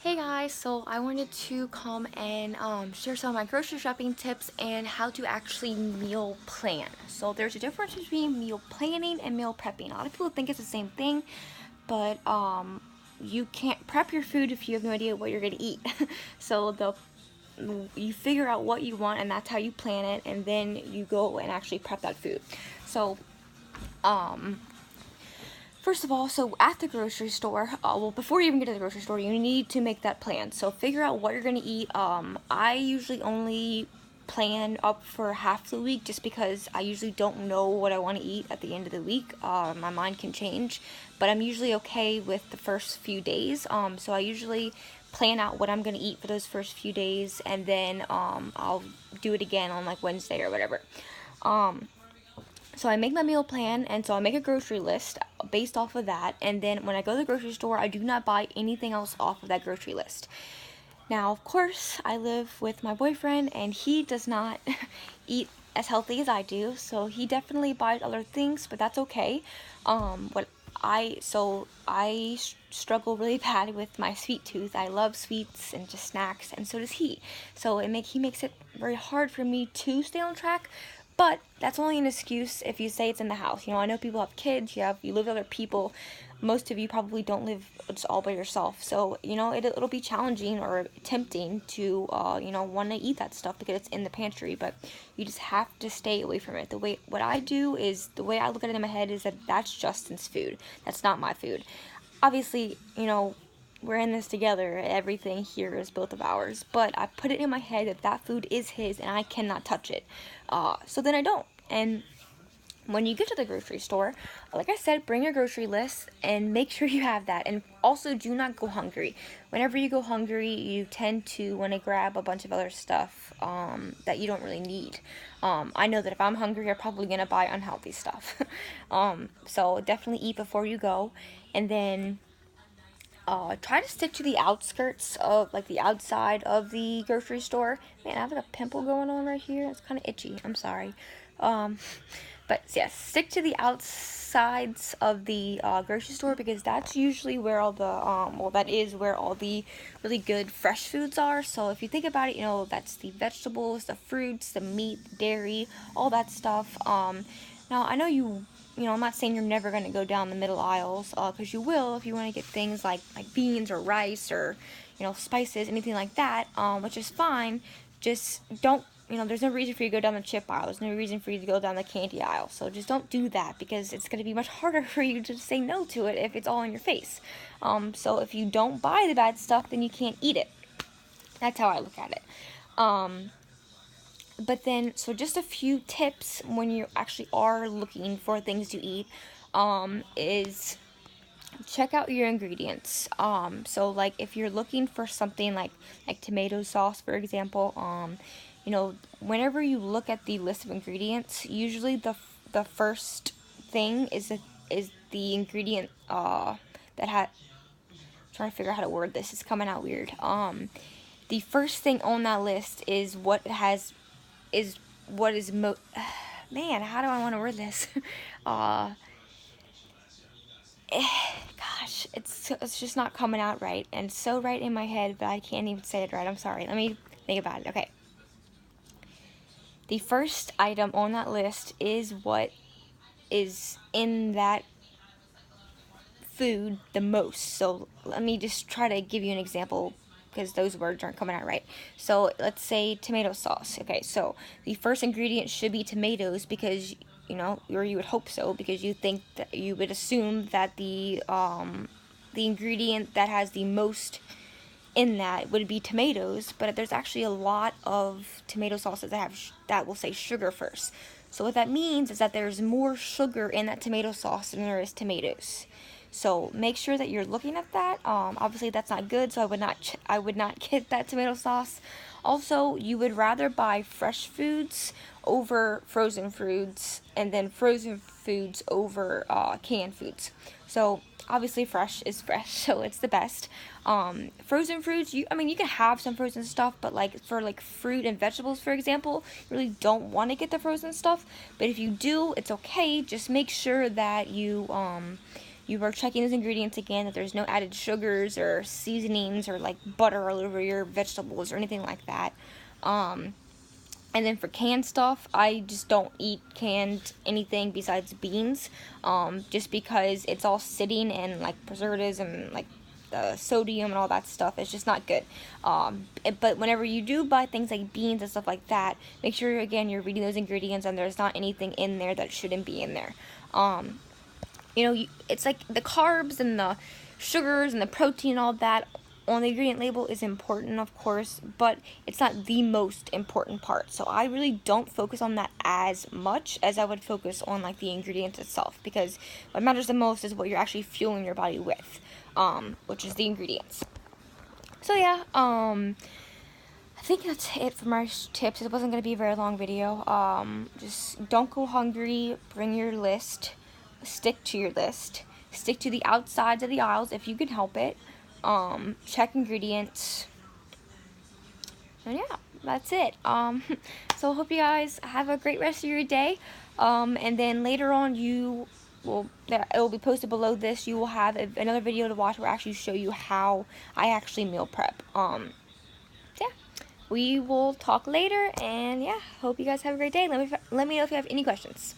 Hey guys, so I wanted to come and share some of my grocery shopping tips and how to actually meal plan. So there's a difference between meal planning and meal prepping. A lot of people think it's the same thing, but you can't prep your food if you have no idea what you're gonna eat. So you figure out what you want and that's how you plan it, and then you go and actually prep that food. So um, First of all, so at the grocery store, well, before you even get to the grocery store, you need to make that plan. So figure out what you're gonna eat. I usually only plan up for half the week just because I usually don't know what I want to eat at the end of the week. My mind can change, but I'm usually okay with the first few days. So I usually plan out what I'm gonna eat for those first few days, and then I'll do it again on like Wednesday or whatever. So I make my meal plan, and so I make a grocery list based off of that, and then when I go to the grocery store, I do not buy anything else off of that grocery list. Now, of course, I live with my boyfriend, and he does not eat as healthy as I do, so he definitely buys other things, but that's okay. What I struggle really bad with my sweet tooth. I love sweets and just snacks, and so does he. So he makes it very hard for me to stay on track. But that's only an excuse if you say it's in the house. I know people have kids, you live with other people. Most of you probably don't live just all by yourself. So, it'll be challenging or tempting to, want to eat that stuff because it's in the pantry. But you just have to stay away from it. What I do is, the way I look at it in my head is that that's Justin's food. That's not my food. Obviously, we're in this together. Everything here is both of ours. But I put it in my head that that food is his and I cannot touch it. So then I don't. And when you get to the grocery store, like I said, bring your grocery list and make sure you have that. And also, do not go hungry. Whenever you go hungry, you tend to want to grab a bunch of other stuff that you don't really need. I know that if I'm hungry, I'm probably going to buy unhealthy stuff. So definitely eat before you go. And then try to stick to the outskirts of, like, the outside of the grocery store. Man, I have like a pimple going on right here. It's kind of itchy. I'm sorry. Um, but yes, stick to the outsides of the grocery store because that's usually where all the, that is where all the really good fresh foods are. So if you think about it, that's the vegetables, the fruits, the meat, the dairy, all that stuff. Now, I know I'm not saying you're never going to go down the middle aisles, because you will if you want to get things like beans or rice or, spices, anything like that, which is fine. Just don't, there's no reason for you to go down the chip aisle. There's no reason for you to go down the candy aisle. So just don't do that because it's going to be much harder for you to say no to it if it's all in your face. So if you don't buy the bad stuff, then you can't eat it. That's how I look at it. But then, so just a few tips when you actually are looking for things to eat, is check out your ingredients. So like if you're looking for something like tomato sauce, for example, whenever you look at the list of ingredients, usually the first thing is the ingredient that had. Trying to figure out how to word this. It's coming out weird. The first thing on that list is what is man, how do I want to word this? Gosh, it's just not coming out right, and it's so right in my head, but I can't even say it right. I'm sorry. Let me think about it. Okay. The first item on that list is what is in that food the most. So let me just try to give you an example because those words aren't coming out right. So let's say tomato sauce. Okay, so the first ingredient should be tomatoes because or you would hope so, because you would assume that the ingredient that has the most in that would be tomatoes, but there's actually a lot of tomato sauces that will say sugar first. So what that means is that there's more sugar in that tomato sauce than there is tomatoes. So make sure that you're looking at that. Obviously that's not good, so I would not get that tomato sauce. Also, you would rather buy fresh foods over frozen foods, and then frozen foods over canned foods. So obviously fresh is fresh, so it's the best. Frozen fruits, you can have some frozen stuff, but for fruit and vegetables, for example, you really don't want to get the frozen stuff. But if you do, it's okay. Just make sure that you are checking those ingredients again, that there's no added sugars or seasonings or like butter all over your vegetables or anything like that. And then for canned stuff, I just don't eat canned anything besides beans, just because it's all sitting and like preservatives and like the sodium and all that stuff. It's just not good. But whenever you do buy things like beans and stuff like that, make sure again you're reading those ingredients and there's not anything in there that shouldn't be in there. It's like the carbs and the sugars and the protein and all that on the ingredient label is important, of course, but it's not the most important part. So I really don't focus on that as much as I would focus on like the ingredients itself, because what matters the most is what you're actually fueling your body with, which is the ingredients. So yeah, I think that's it for my tips. It wasn't going to be a very long video. Just don't go hungry, bring your list, stick to your list, stick to the outsides of the aisles if you can help it. Check ingredients, and yeah, that's it. So I hope you guys have a great rest of your day, and then later on it will be posted below this. You will have another video to watch where I actually show you how I actually meal prep. Yeah, we will talk later, and yeah, hope you guys have a great day. Let me know if you have any questions.